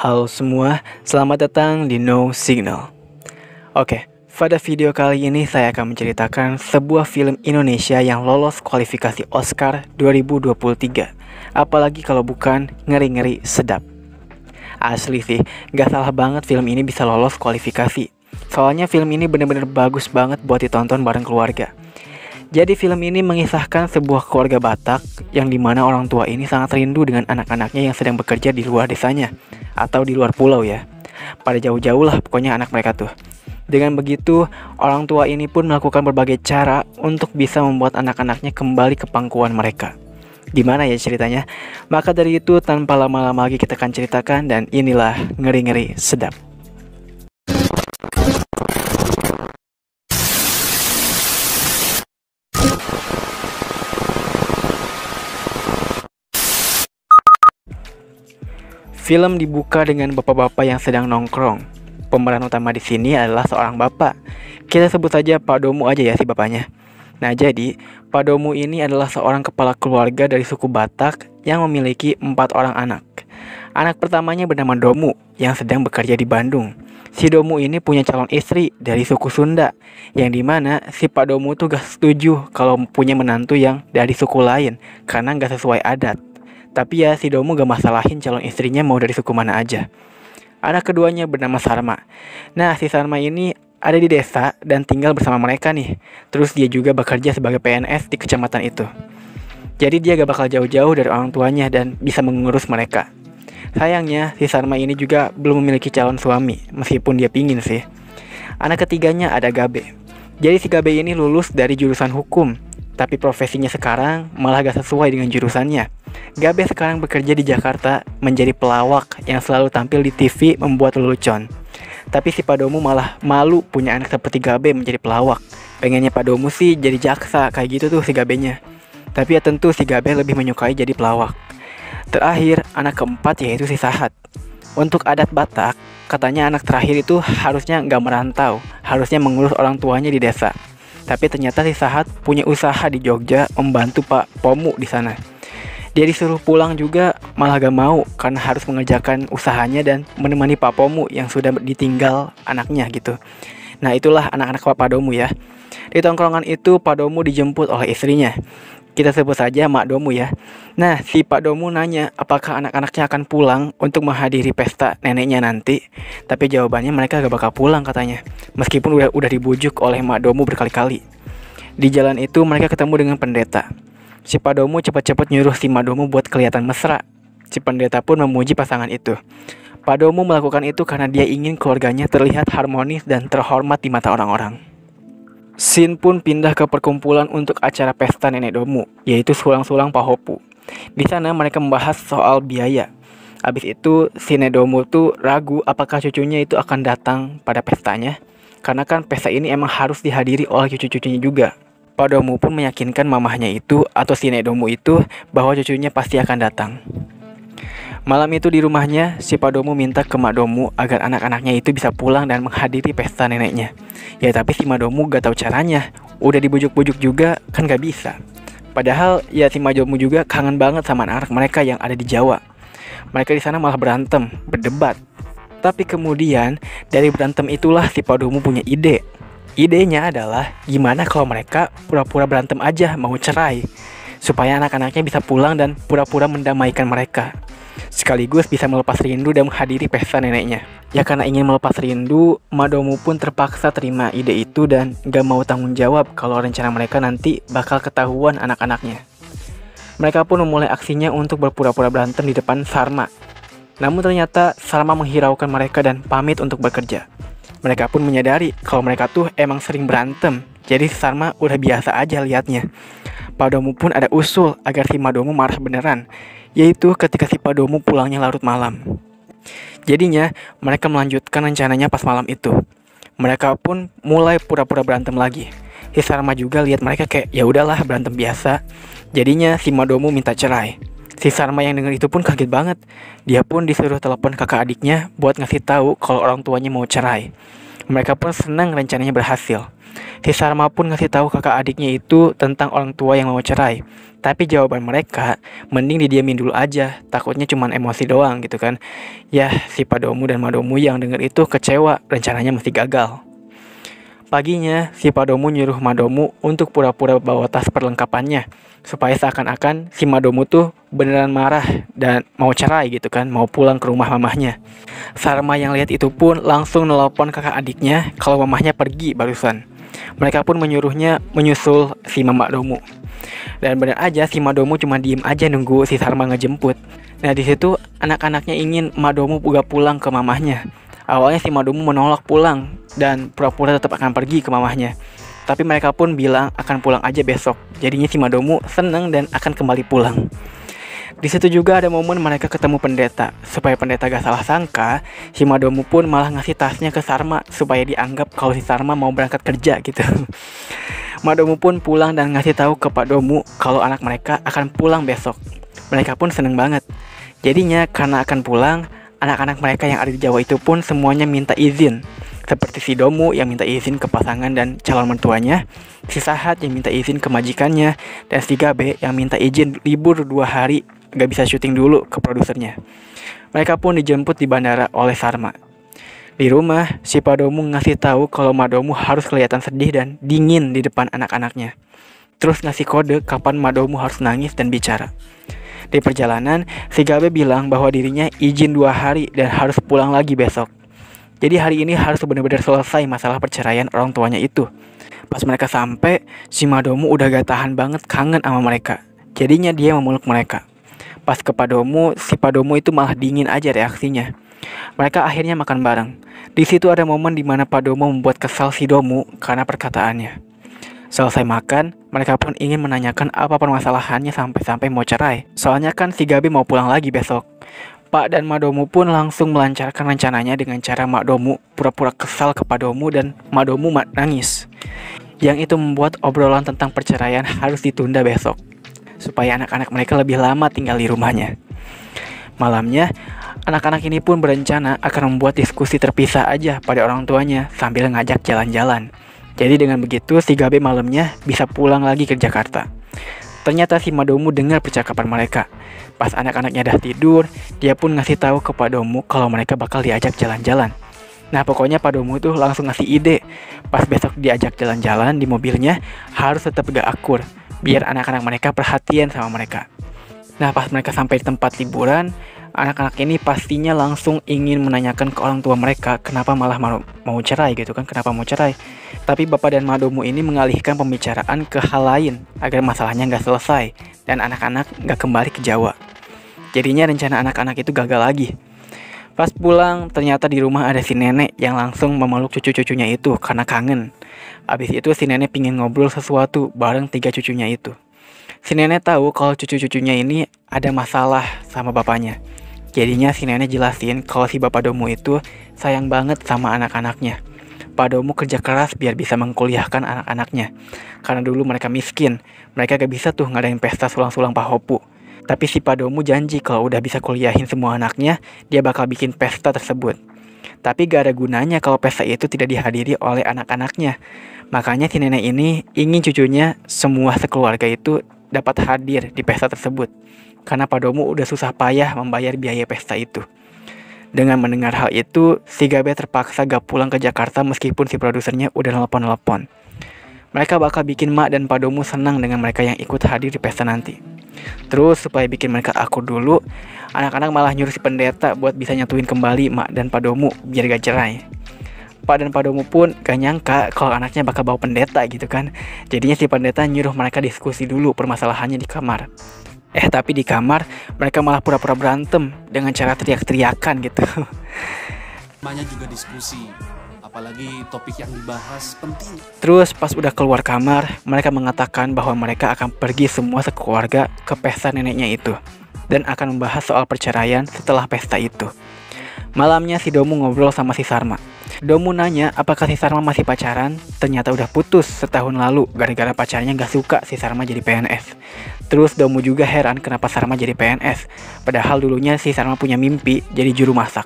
Halo semua, selamat datang di No Signal. Oke, pada video kali ini saya akan menceritakan sebuah film Indonesia yang lolos kualifikasi Oscar 2023. Apalagi kalau bukan ngeri-ngeri sedap. Asli sih, gak salah banget film ini bisa lolos kualifikasi. Soalnya film ini bener-bener bagus banget buat ditonton bareng keluarga. Jadi film ini mengisahkan sebuah keluarga Batak yang dimana orang tua ini sangat rindu dengan anak-anaknya yang sedang bekerja di luar desanya atau di luar pulau ya. Pada jauh-jauh lah pokoknya anak mereka tuh. Dengan begitu, orang tua ini pun melakukan berbagai cara untuk bisa membuat anak-anaknya kembali ke pangkuan mereka. Gimana ya ceritanya? Maka dari itu tanpa lama-lama lagi kita akan ceritakan dan inilah ngeri-ngeri sedap. Film dibuka dengan bapak-bapak yang sedang nongkrong. Pemeran utama di sini adalah seorang bapak. Kita sebut saja Pak Domu aja ya si bapaknya. Nah jadi, Pak Domu ini adalah seorang kepala keluarga dari suku Batak yang memiliki 4 orang anak. Anak pertamanya bernama Domu yang sedang bekerja di Bandung. Si Domu ini punya calon istri dari suku Sunda, yang dimana si Pak Domu tuh gak setuju kalau punya menantu yang dari suku lain karena gak sesuai adat. Tapi ya si Domu gak masalahin calon istrinya mau dari suku mana aja. Anak keduanya bernama Sarma. Nah si Sarma ini ada di desa dan tinggal bersama mereka nih. Terus dia juga bekerja sebagai PNS di kecamatan itu. Jadi dia gak bakal jauh-jauh dari orang tuanya dan bisa mengurus mereka. Sayangnya si Sarma ini juga belum memiliki calon suami, meskipun dia pingin sih. Anak ketiganya ada Gabe. Jadi si Gabe ini lulus dari jurusan hukum, tapi profesinya sekarang malah gak sesuai dengan jurusannya. Gabe sekarang bekerja di Jakarta menjadi pelawak yang selalu tampil di TV membuat lelucon. Tapi si Pak Domu malah malu punya anak seperti Gabe menjadi pelawak. Pengennya Pak Domu sih jadi jaksa, kayak gitu tuh si Gabenya. Tapi ya tentu si Gabe lebih menyukai jadi pelawak. Terakhir, anak keempat yaitu si Sahat. Untuk adat Batak, katanya anak terakhir itu harusnya gak merantau, harusnya mengurus orang tuanya di desa. Tapi ternyata si Sahat punya usaha di Jogja membantu Pak Pomu di sana. Dia disuruh pulang juga malah gak mau karena harus mengerjakan usahanya dan menemani Pak Pomu yang sudah ditinggal anaknya gitu. Nah itulah anak-anak Pak Domu ya. Di tongkrongan itu Pak Domu dijemput oleh istrinya. Kita sebut saja Mak Domu ya. Nah si Pak Domu nanya apakah anak-anaknya akan pulang untuk menghadiri pesta neneknya nanti. Tapi jawabannya mereka gak bakal pulang katanya. Meskipun udah dibujuk oleh Mak Domu berkali-kali. Di jalan itu mereka ketemu dengan pendeta. Si Pak Domu cepat-cepat nyuruh si Mak Domu buat kelihatan mesra. Si pendeta pun memuji pasangan itu. Pak Domu melakukan itu karena dia ingin keluarganya terlihat harmonis dan terhormat di mata orang-orang. Scene pun pindah ke perkumpulan untuk acara pesta nenek Domu, yaitu sulang-sulang Pahopu. Di sana mereka membahas soal biaya. Habis itu si nenek Domu tuh ragu apakah cucunya itu akan datang pada pestanya, karena kan pesta ini emang harus dihadiri oleh cucu-cucunya juga. Pak Domu pun meyakinkan mamahnya itu atau si nenek Domu itu bahwa cucunya pasti akan datang. Malam itu di rumahnya, si Pak Domu minta ke Mak Domu agar anak-anaknya itu bisa pulang dan menghadiri pesta neneknya. Ya tapi si Mak Domu gak tahu caranya, udah dibujuk-bujuk juga kan gak bisa. Padahal ya si Mak Domu juga kangen banget sama anak-anak mereka yang ada di Jawa. Mereka di sana malah berantem, berdebat. Tapi kemudian dari berantem itulah si Pak Domu punya ide. Idenya adalah gimana kalau mereka pura-pura berantem aja mau cerai, supaya anak-anaknya bisa pulang dan pura-pura mendamaikan mereka. Sekaligus bisa melepas rindu dan menghadiri pesta neneknya. Ya karena ingin melepas rindu, Mak Domu pun terpaksa terima ide itu dan gak mau tanggung jawab kalau rencana mereka nanti bakal ketahuan anak-anaknya. Mereka pun memulai aksinya untuk berpura-pura berantem di depan Sarma. Namun ternyata Sarma menghiraukan mereka dan pamit untuk bekerja. Mereka pun menyadari kalau mereka tuh emang sering berantem. Jadi Sarma udah biasa aja liatnya. Pak Domu pun ada usul agar si Mak Domu marah beneran, yaitu ketika si Pak Domu pulangnya larut malam. Jadinya mereka melanjutkan rencananya pas malam itu. Mereka pun mulai pura-pura berantem lagi. Si Sarma juga lihat mereka kayak ya udahlah berantem biasa. Jadinya si Mak Domu minta cerai. Si Sarma yang dengar itu pun kaget banget. Dia pun disuruh telepon kakak adiknya buat ngasih tahu kalau orang tuanya mau cerai. Mereka pun senang rencananya berhasil. Si Sarma pun ngasih tahu kakak adiknya itu tentang orang tua yang mau cerai. Tapi jawaban mereka, mending didiamin dulu aja, takutnya cuman emosi doang gitu kan. Ya, si Padomu dan Madomu yang denger itu kecewa, rencananya mesti gagal. Paginya, si Padomu nyuruh Madomu untuk pura-pura bawa tas perlengkapannya, supaya seakan-akan si Madomu tuh beneran marah dan mau cerai gitu kan, mau pulang ke rumah mamahnya. Sarma yang lihat itu pun langsung nelpon kakak adiknya kalau mamahnya pergi barusan. Mereka pun menyuruhnya menyusul si Mama Domu. Dan benar aja si Madomu cuma diem aja nunggu si Sarma ngejemput. Nah di situ anak-anaknya ingin Madomu juga pulang ke mamahnya. Awalnya si Madomu menolak pulang dan pura-pura tetap akan pergi ke mamahnya. Tapi mereka pun bilang akan pulang aja besok. Jadinya si Madomu seneng dan akan kembali pulang. Di situ juga ada momen mereka ketemu pendeta. Supaya pendeta gak salah sangka, si Madomu pun malah ngasih tasnya ke Sarma supaya dianggap kalau si Sarma mau berangkat kerja gitu. Madomu pun pulang dan ngasih tahu ke Pak Domu kalau anak mereka akan pulang besok. Mereka pun seneng banget. Jadinya karena akan pulang, anak-anak mereka yang ada di Jawa itu pun semuanya minta izin. Seperti si Domu yang minta izin ke pasangan dan calon mertuanya, si Sahat yang minta izin ke majikannya, dan si Gabe yang minta izin libur 2 hari gak bisa syuting dulu ke produsernya. Mereka pun dijemput di bandara oleh Sarma. Di rumah, si Padomu ngasih tahu kalau Madomu harus kelihatan sedih dan dingin di depan anak-anaknya. Terus ngasih kode kapan Madomu harus nangis dan bicara. Di perjalanan, si Gabe bilang bahwa dirinya izin 2 hari dan harus pulang lagi besok. Jadi hari ini harus benar-benar selesai masalah perceraian orang tuanya itu. Pas mereka sampai, si Madomu udah gak tahan banget kangen sama mereka. Jadinya dia memeluk mereka. Pas ke Padomu, si Padomu itu malah dingin aja reaksinya. Mereka akhirnya makan bareng. Di situ ada momen di mana Padomu membuat kesal si Domu karena perkataannya. Selesai makan, mereka pun ingin menanyakan apa permasalahannya sampai-sampai mau cerai. Soalnya kan si Gabe mau pulang lagi besok. Pak dan Madomu pun langsung melancarkan rencananya dengan cara Madomu pura-pura kesal ke Padomu dan Madomu nangis. Yang itu membuat obrolan tentang perceraian harus ditunda besok, supaya anak-anak mereka lebih lama tinggal di rumahnya. Malamnya, anak-anak ini pun berencana akan membuat diskusi terpisah aja pada orang tuanya sambil ngajak jalan-jalan. Jadi dengan begitu si Gabe malamnya bisa pulang lagi ke Jakarta. Ternyata si Madomu dengar percakapan mereka. Pas anak-anaknya dah tidur, dia pun ngasih tahu ke Padomu kalau mereka bakal diajak jalan-jalan. Nah pokoknya Padomu tuh langsung ngasih ide. Pas besok diajak jalan-jalan di mobilnya, harus tetap gak akur, biar anak-anak mereka perhatian sama mereka. Nah pas mereka sampai di tempat liburan, anak-anak ini pastinya langsung ingin menanyakan ke orang tua mereka kenapa malah mau cerai gitu kan, kenapa mau cerai. Tapi Bapak dan Madomu ini mengalihkan pembicaraan ke hal lain agar masalahnya gak selesai dan anak-anak gak kembali ke Jawa. Jadinya rencana anak-anak itu gagal lagi. Pas pulang ternyata di rumah ada si nenek yang langsung memeluk cucu-cucunya itu karena kangen. Abis itu si nenek pingin ngobrol sesuatu bareng 3 cucunya itu. Si nenek tahu kalau cucu-cucunya ini ada masalah sama bapaknya. Jadinya si nenek jelasin kalau si Bapak Domu itu sayang banget sama anak-anaknya. Pak Domu kerja keras biar bisa mengkuliahkan anak-anaknya. Karena dulu mereka miskin, mereka gak bisa tuh ngadain pesta sulang-sulang Pak Hopu. Tapi si Pak Domu janji kalau udah bisa kuliahin semua anaknya, dia bakal bikin pesta tersebut. Tapi gak ada gunanya kalau pesta itu tidak dihadiri oleh anak-anaknya. Makanya si nenek ini ingin cucunya semua sekeluarga itu dapat hadir di pesta tersebut. Karena Pak Domu udah susah payah membayar biaya pesta itu. Dengan mendengar hal itu, si Gabe terpaksa gak pulang ke Jakarta meskipun si produsernya udah nelpon-nelpon. Mereka bakal bikin Mak dan Pak Domu senang dengan mereka yang ikut hadir di pesta nanti. Terus supaya bikin mereka akur dulu, anak-anak malah nyuruh si pendeta buat bisa nyatuin kembali Mak dan Pak Domu biar gak cerai. Pak dan Pak Domu pun gak nyangka kalau anaknya bakal bawa pendeta gitu kan. Jadinya si pendeta nyuruh mereka diskusi dulu permasalahannya di kamar. Tapi di kamar mereka malah pura-pura berantem dengan cara teriak-teriakan gitu. Namanya juga diskusi, apalagi topik yang dibahas penting. Terus pas udah keluar kamar, mereka mengatakan bahwa mereka akan pergi semua sekeluarga ke pesta neneknya itu dan akan membahas soal perceraian setelah pesta itu. Malamnya si Domu ngobrol sama si Sarma. Domu nanya apakah si Sarma masih pacaran. Ternyata udah putus setahun lalu gara-gara pacarnya gak suka si Sarma jadi PNS. Terus Domu juga heran kenapa Sarma jadi PNS, padahal dulunya si Sarma punya mimpi jadi juru masak.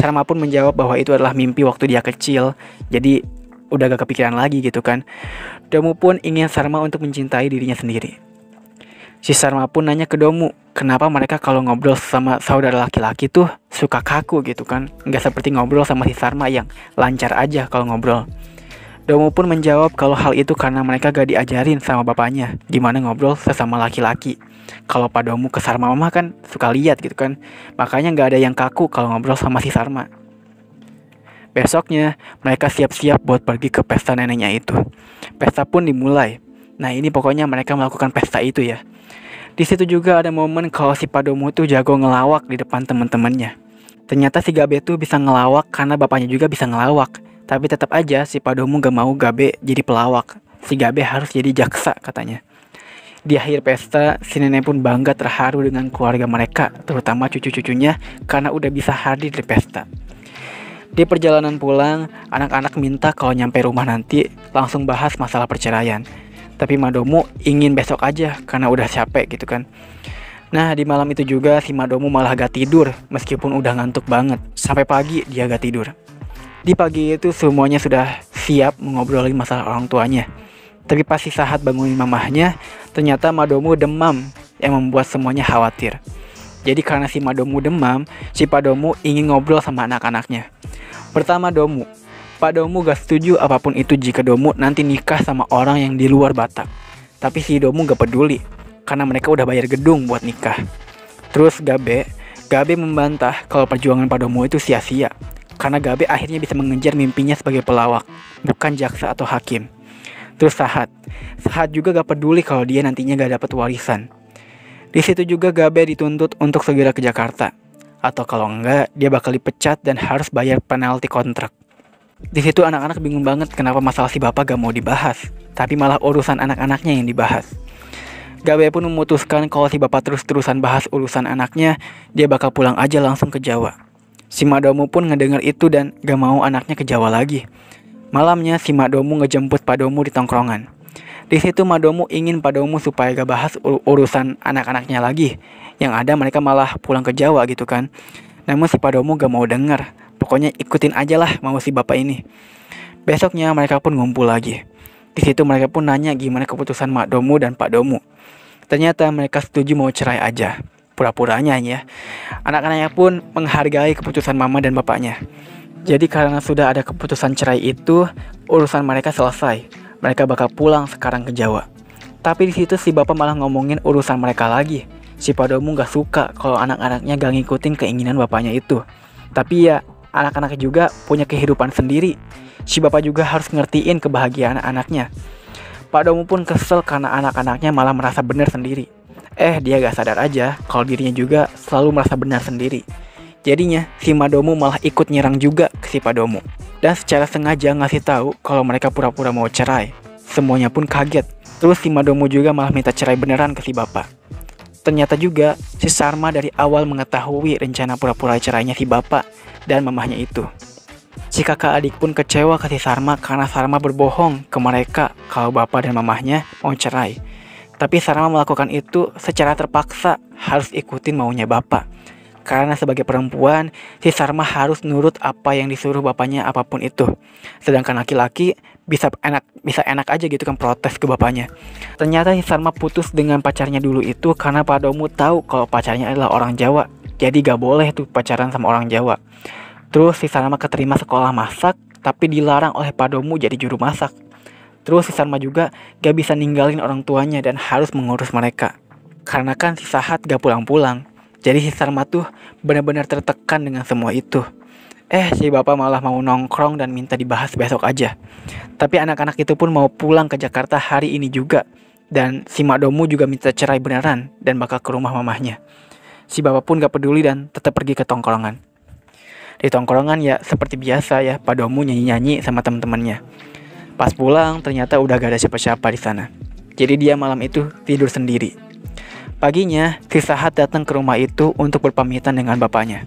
Sarma pun menjawab bahwa itu adalah mimpi waktu dia kecil, jadi udah gak kepikiran lagi gitu kan. Domu pun ingin Sarma untuk mencintai dirinya sendiri. Si Sarma pun nanya ke Domu, kenapa mereka kalau ngobrol sama saudara laki-laki tuh suka kaku gitu kan, nggak seperti ngobrol sama si Sarma yang lancar aja kalau ngobrol. Domu pun menjawab kalau hal itu karena mereka gak diajarin sama bapaknya gimana ngobrol sesama laki-laki. Kalau Pak Domu ke Sarma mama kan suka lihat gitu kan, makanya gak ada yang kaku kalau ngobrol sama si Sarma. Besoknya mereka siap-siap buat pergi ke pesta neneknya itu. Pesta pun dimulai. Nah ini pokoknya mereka melakukan pesta itu ya. Di situ juga ada momen kalau si Pak Domu tuh jago ngelawak di depan temen-temennya. Ternyata si Gabe tuh bisa ngelawak karena bapaknya juga bisa ngelawak. Tapi tetap aja si Pak Domu gak mau Gabe jadi pelawak. Si Gabe harus jadi jaksa katanya. Di akhir pesta, si nenek pun bangga terharu dengan keluarga mereka, terutama cucu-cucunya karena udah bisa hadir di pesta. Di perjalanan pulang, anak-anak minta kalau nyampe rumah nanti langsung bahas masalah perceraian. Tapi Madomu ingin besok aja karena udah capek gitu kan. Nah di malam itu juga si Madomu malah gak tidur meskipun udah ngantuk banget. Sampai pagi dia gak tidur. Di pagi itu semuanya sudah siap mengobrolin masalah orang tuanya. Tapi pas si Sahat bangunin mamahnya, ternyata Madomu demam yang membuat semuanya khawatir. Jadi karena si Madomu demam, si Pak Domu ingin ngobrol sama anak-anaknya. Pertama Domu, Pak Domu gak setuju apapun itu jika Domu nanti nikah sama orang yang di luar Batak. Tapi si Domu gak peduli, karena mereka udah bayar gedung buat nikah. Terus Gabe membantah kalau perjuangan Pak Domu itu sia-sia. Karena Gabe akhirnya bisa mengejar mimpinya sebagai pelawak, bukan jaksa atau hakim. Terus Sahat juga gak peduli kalau dia nantinya gak dapat warisan. Di situ juga Gabe dituntut untuk segera ke Jakarta, atau kalau enggak dia bakal dipecat dan harus bayar penalti kontrak. Di situ anak-anak bingung banget kenapa masalah si bapak gak mau dibahas, tapi malah urusan anak-anaknya yang dibahas. Gabe pun memutuskan kalau si bapak terus-terusan bahas urusan anaknya, dia bakal pulang aja langsung ke Jawa. Si Madomu pun ngedengar itu dan gak mau anaknya ke Jawa lagi. Malamnya si Madomu ngejemput Pak Domu di tongkrongan. Di situ Madomu ingin Pak Domu supaya gak bahas urusan anak-anaknya lagi. Yang ada mereka malah pulang ke Jawa gitu kan. Namun si Pak Domu gak mau denger. Pokoknya ikutin aja lah mau si bapak ini. Besoknya mereka pun ngumpul lagi. Di situ mereka pun nanya gimana keputusan Mak Domu dan Pak Domu. Ternyata mereka setuju mau cerai aja. Pura-puranya ya. Anak-anaknya pun menghargai keputusan mama dan bapaknya. Jadi karena sudah ada keputusan cerai itu, urusan mereka selesai. Mereka bakal pulang sekarang ke Jawa. Tapi di situ si bapak malah ngomongin urusan mereka lagi. Si Pak Domu gak suka kalau anak-anaknya gak ngikutin keinginan bapaknya itu. Tapi ya, anak-anaknya juga punya kehidupan sendiri. Si bapak juga harus ngertiin kebahagiaan anaknya. Pak Domu pun kesel karena anak-anaknya malah merasa benar sendiri. Dia gak sadar aja kalau dirinya juga selalu merasa benar sendiri. Jadinya si Madomu malah ikut nyerang juga ke si Pak Domu. Dan secara sengaja ngasih tahu kalau mereka pura-pura mau cerai. Semuanya pun kaget. Terus si Madomu juga malah minta cerai beneran ke si bapak. Ternyata juga si Sarma dari awal mengetahui rencana pura-pura cerainya si bapak dan mamahnya itu. Si kakak adik pun kecewa ke si Sarma karena Sarma berbohong ke mereka kalau bapak dan mamahnya mau cerai. Tapi Sarma melakukan itu secara terpaksa harus ikutin maunya bapak. Karena sebagai perempuan, si Sarma harus nurut apa yang disuruh bapaknya apapun itu. Sedangkan laki-laki bisa enak aja gitu kan protes ke bapaknya. Ternyata si Sarma putus dengan pacarnya dulu itu karena Pak Domu tahu kalau pacarnya adalah orang Jawa. Jadi gak boleh tuh pacaran sama orang Jawa. Terus si Sarma keterima sekolah masak, tapi dilarang oleh Pak Domu jadi juru masak. Terus si Sarma juga gak bisa ninggalin orang tuanya dan harus mengurus mereka. Karena kan si Sahat gak pulang-pulang. Jadi si Sarma tuh benar-benar tertekan dengan semua itu. Si bapak malah mau nongkrong dan minta dibahas besok aja. Tapi anak-anak itu pun mau pulang ke Jakarta hari ini juga. Dan si Mak Domu juga minta cerai beneran dan bakal ke rumah mamahnya. Si bapak pun gak peduli dan tetap pergi ke tongkrongan. Di tongkrongan ya seperti biasa ya, Pak Domu nyanyi-nyanyi sama teman-temannya. Pas pulang ternyata udah gak ada siapa-siapa di sana. Jadi dia malam itu tidur sendiri. Paginya, si Sahat datang ke rumah itu untuk berpamitan dengan bapaknya.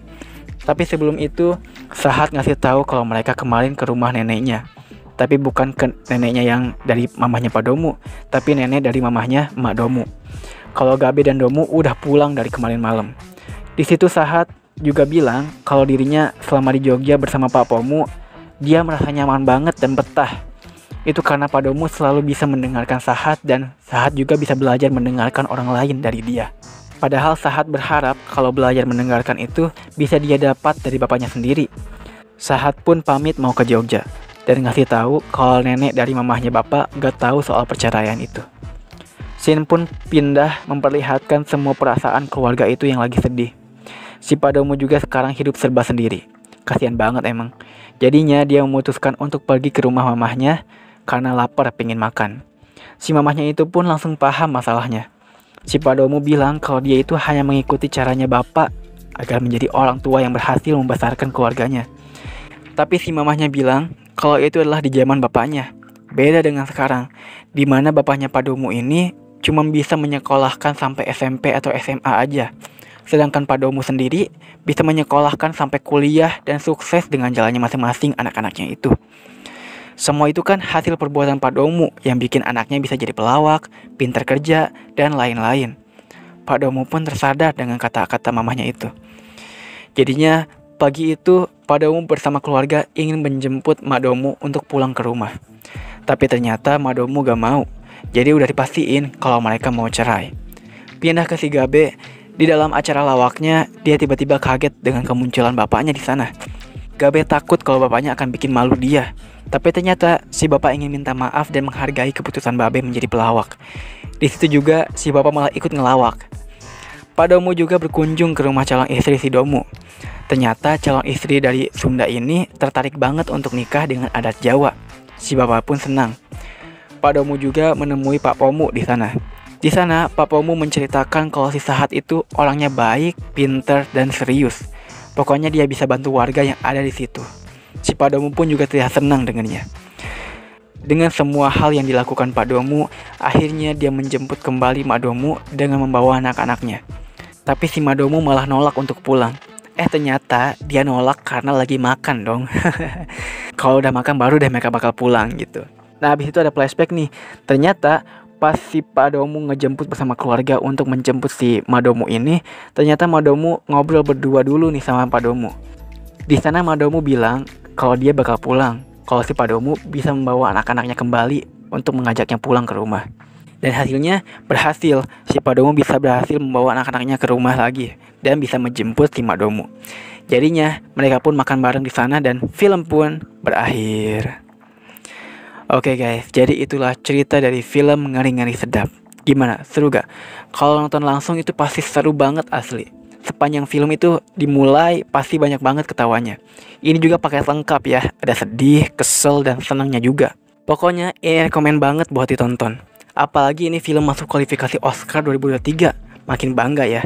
Tapi sebelum itu, Sahat ngasih tahu kalau mereka kemarin ke rumah neneknya. Tapi bukan ke neneknya yang dari mamahnya Pak Domu, tapi nenek dari mamahnya Mak Domu. Kalau Gabe dan Domu udah pulang dari kemarin malam. Di situ Sahat juga bilang kalau dirinya selama di Jogja bersama Pak Pomu, dia merasa nyaman banget dan betah. Itu karena Pak Domu selalu bisa mendengarkan Sahat dan Sahat juga bisa belajar mendengarkan orang lain dari dia. Padahal Sahat berharap kalau belajar mendengarkan itu bisa dia dapat dari bapaknya sendiri. Sahat pun pamit mau ke Jogja dan ngasih tahu kalau nenek dari mamahnya bapak gak tahu soal perceraian itu. Scene pun pindah memperlihatkan semua perasaan keluarga itu yang lagi sedih. Si Pak Domu juga sekarang hidup serba sendiri. Kasian banget emang. Jadinya dia memutuskan untuk pergi ke rumah mamahnya karena lapar pengen makan. Si mamahnya itu pun langsung paham masalahnya. Si Pak Domu bilang kalau dia itu hanya mengikuti caranya bapak agar menjadi orang tua yang berhasil membesarkan keluarganya. Tapi si mamahnya bilang kalau itu adalah di zaman bapaknya. Beda dengan sekarang, di mana bapaknya Pak Domu ini cuma bisa menyekolahkan sampai SMP atau SMA aja. Sedangkan Pak Domu sendiri bisa menyekolahkan sampai kuliah dan sukses dengan jalannya masing-masing anak-anaknya itu. Semua itu kan hasil perbuatan Pak Domu yang bikin anaknya bisa jadi pelawak, pintar kerja, dan lain-lain. Pak Domu pun tersadar dengan kata-kata mamahnya itu. Jadinya pagi itu Pak Domu bersama keluarga ingin menjemput Mak Domu untuk pulang ke rumah. Tapi ternyata Mak Domu gak mau. Jadi udah dipastiin kalau mereka mau cerai. Pindah ke si Gabe, di dalam acara lawaknya dia tiba-tiba kaget dengan kemunculan bapaknya di sana. Gabe takut kalau bapaknya akan bikin malu dia. Tapi ternyata si bapak ingin minta maaf dan menghargai keputusan Babe menjadi pelawak. Di situ juga si bapak malah ikut ngelawak. Pak Domu juga berkunjung ke rumah calon istri si Domu. Ternyata calon istri dari Sunda ini tertarik banget untuk nikah dengan adat Jawa. Si bapak pun senang. Pak Domu juga menemui Pak Pomu di sana. Di sana Pak Pomu menceritakan kalau si Sahat itu orangnya baik, pinter, dan serius. Pokoknya dia bisa bantu warga yang ada di situ. Si Pak Domu pun juga terlihat senang dengannya. Dengan semua hal yang dilakukan Pak Domu, akhirnya dia menjemput kembali Mak Domu dengan membawa anak-anaknya. Tapi si Mak Domu malah nolak untuk pulang. Ternyata dia nolak karena lagi makan dong. Kalau udah makan baru deh mereka bakal pulang gitu. Nah habis itu ada flashback nih. Ternyata pas si Pak Domu ngejemput bersama keluarga untuk menjemput si Mak Domu ini, ternyata Mak Domu ngobrol berdua dulu nih sama Pak Domu. Di sana Mak Domu bilang kalau dia bakal pulang, kalau si Pak Domu bisa membawa anak-anaknya kembali untuk mengajaknya pulang ke rumah. Dan hasilnya berhasil, si Pak Domu bisa berhasil membawa anak-anaknya ke rumah lagi dan bisa menjemput si Mak Domu. Jadinya mereka pun makan bareng di sana dan film pun berakhir. Oke guys, jadi itulah cerita dari film Ngeri-Ngeri Sedap. Gimana, seru gak? Kalau nonton langsung itu pasti seru banget asli. Sepanjang film itu dimulai pasti banyak banget ketawanya. Ini juga pakai lengkap ya, ada sedih, kesel, dan senangnya juga. Pokoknya ini rekomen banget buat ditonton. Apalagi ini film masuk kualifikasi Oscar 2023. Makin bangga ya.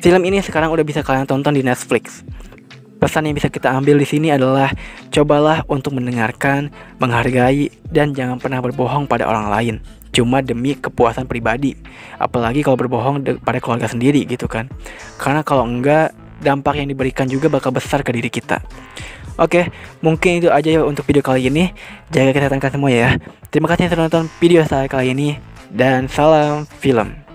Film ini sekarang udah bisa kalian tonton di Netflix. Pesan yang bisa kita ambil di sini adalah cobalah untuk mendengarkan, menghargai, dan jangan pernah berbohong pada orang lain. Cuma demi kepuasan pribadi. Apalagi kalau berbohong pada keluarga sendiri gitu kan. Karena kalau enggak, dampak yang diberikan juga bakal besar ke diri kita. Oke, mungkin itu aja ya untuk video kali ini. Jaga kesehatan kalian semua ya. Terima kasih yang sudah nonton video saya kali ini. Dan salam film.